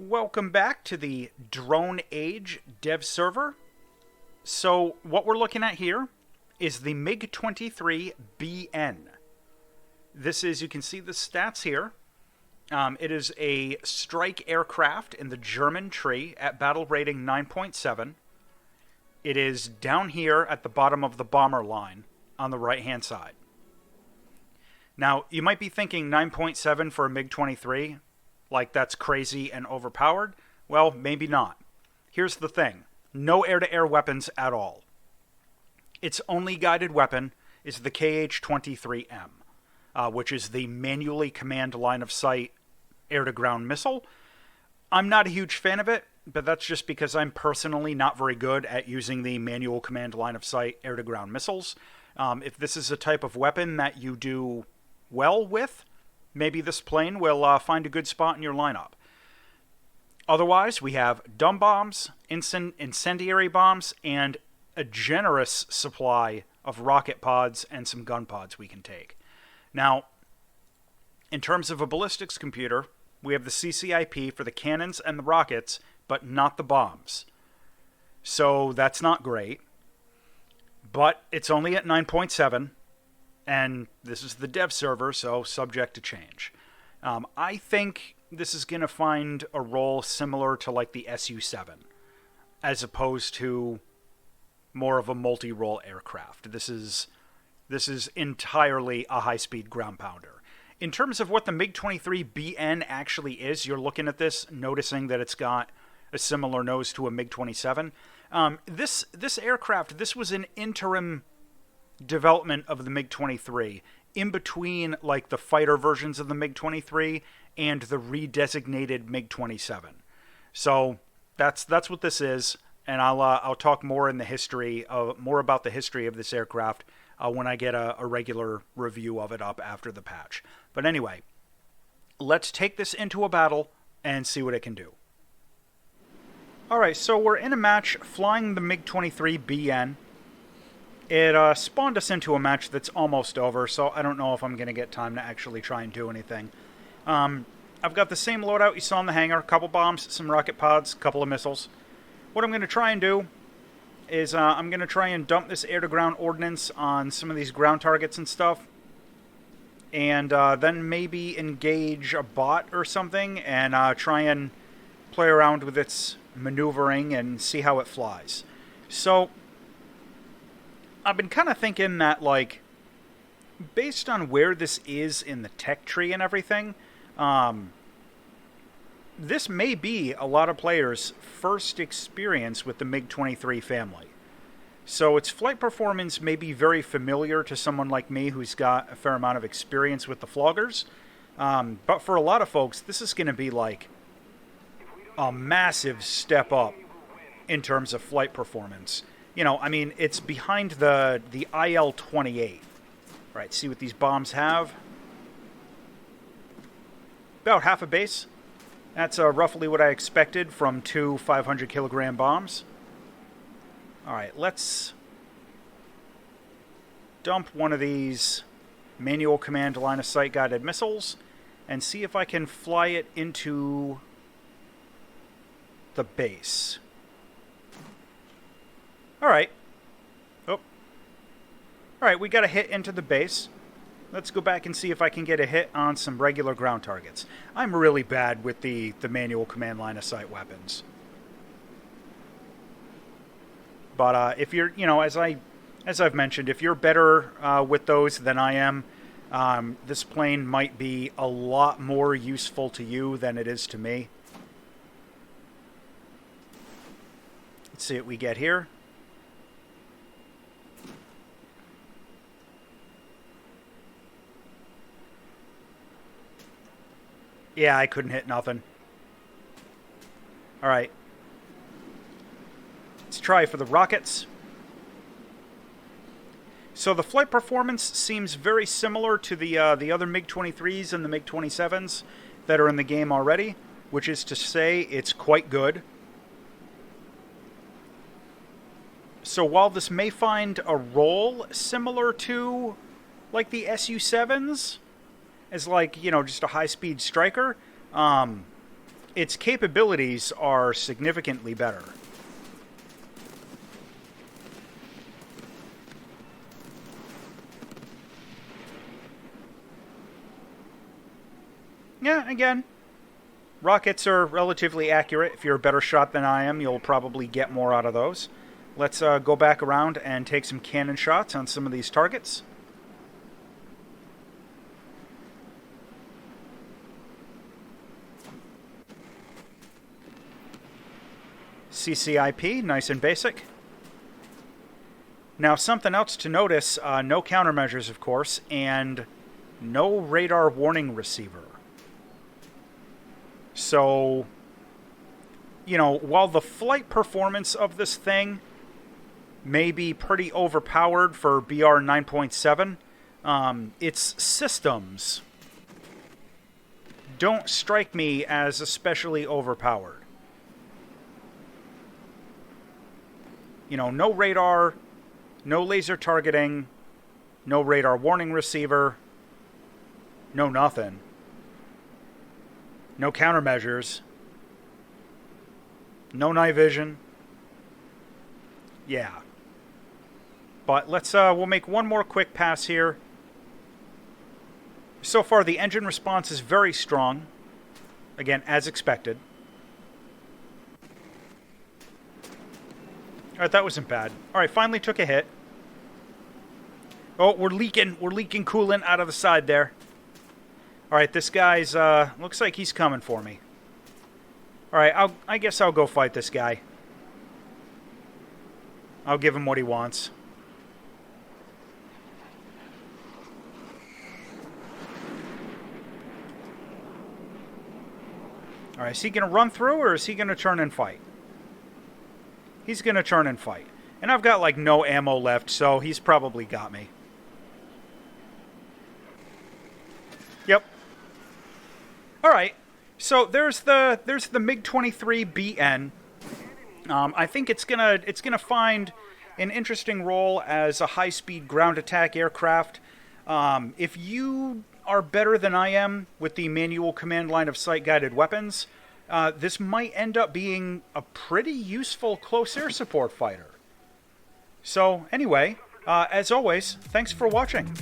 Welcome back to the Drone Age dev server. So what we're looking at here is the Mig-23BN. This is, you can see the stats here. It is a strike aircraft in the German tree at battle rating 9.7. It is down here at the bottom of the bomber line on the right-hand side. Now, you might be thinking 9.7 for a MiG-23, like that's crazy and overpowered. Well, maybe not. Here's the thing. No air-to-air weapons at all. Its only guided weapon is the KH-23M, which is the manually command line-of-sight air-to-ground missile. I'm not a huge fan of it, but that's just because I'm personally not very good at using the manual command line-of-sight air-to-ground missiles. If this is a type of weapon that you do well with, maybe this plane will find a good spot in your lineup. Otherwise, we have dumb bombs, incendiary bombs, and a generous supply of rocket pods and some gun pods we can take. Now, in terms of a ballistics computer, we have the CCIP for the cannons and the rockets, but not the bombs. So that's not great. But it's only at 9.7, and this is the dev server, so subject to change. I think this is going to find a role similar to like the Su-7, as opposed to more of a multi-role aircraft. This is entirely a high-speed ground pounder. In terms of what the Mig-23BN actually is, you're looking at this, noticing that it's got a similar nose to a MiG-27. This aircraft, this was an interim development of the MiG-23, in between like the fighter versions of the MiG-23 and the redesignated MiG-27. So that's what this is, and I'll talk more in the history more about the history of this aircraft when I get a regular review of it up after the patch. But anyway, let's take this into a battle and see what it can do. Alright, so we're in a match flying the MiG-23BN. It spawned us into a match that's almost over, so I don't know if I'm going to get time to actually try and do anything. I've got the same loadout you saw in the hangar, a couple bombs, some rocket pods, a couple of missiles. What I'm going to try and do is I'm going to try and dump this air-to-ground ordnance on some of these ground targets and stuff, and then maybe engage a bot or something and try and play around with its maneuvering and see how it flies. So I've been kind of thinking that, like, based on where this is in the tech tree and everything, this may be a lot of players' first experience with the MiG-23 family. So its flight performance may be very familiar to someone like me who's got a fair amount of experience with the floggers. But for a lot of folks, this is going to be like a massive step up in terms of flight performance. You know, I mean, it's behind the IL-28. Right, see what these bombs have? About half a base. That's roughly what I expected from two 500-kilogram bombs. Alright, let's dump one of these manual command line-of-sight guided missiles and see if I can fly it into the base. Alright. Oh. Alright, we got a hit into the base. Let's go back and see if I can get a hit on some regular ground targets. I'm really bad with the manual command line-of-sight weapons. But if you're, you know, as I've mentioned, if you're better with those than I am, this plane might be a lot more useful to you than it is to me. Let's see what we get here. Yeah, I couldn't hit nothing. Alright. Let's try for the rockets. So the flight performance seems very similar to the other MiG-23s and the MiG-27s that are in the game already, which is to say it's quite good. So while this may find a role similar to like the Su-7s, as like, you know, just a high-speed striker, its capabilities are significantly better. Yeah, again, rockets are relatively accurate. If you're a better shot than I am, you'll probably get more out of those. Let's go back around and take some cannon shots on some of these targets. CCIP, nice and basic. Now, something else to notice, no countermeasures, of course, and no radar warning receiver. So, you know, while the flight performance of this thing may be pretty overpowered for BR 9.7, its systems don't strike me as especially overpowered. You know, no radar, no laser targeting, no radar warning receiver, no nothing. No countermeasures. No night vision. Yeah. But let's, we'll make one more quick pass here. So far, the engine response is very strong. Again, as expected. Alright, that wasn't bad. Alright, finally took a hit. Oh, we're leaking coolant out of the side there. Alright, this guy's, looks like he's coming for me. Alright, I guess I'll go fight this guy. I'll give him what he wants. Alright, is he going to run through, or is he going to turn and fight? He's going to turn and fight. And I've got, like, no ammo left, so he's probably got me. Yep. Alright, so there's the Mig-23BN. I think it's gonna find an interesting role as a high-speed ground attack aircraft. If you are better than I am with the manual command line of sight guided weapons, this might end up being a pretty useful close air support fighter. So anyway, as always, thanks for watching.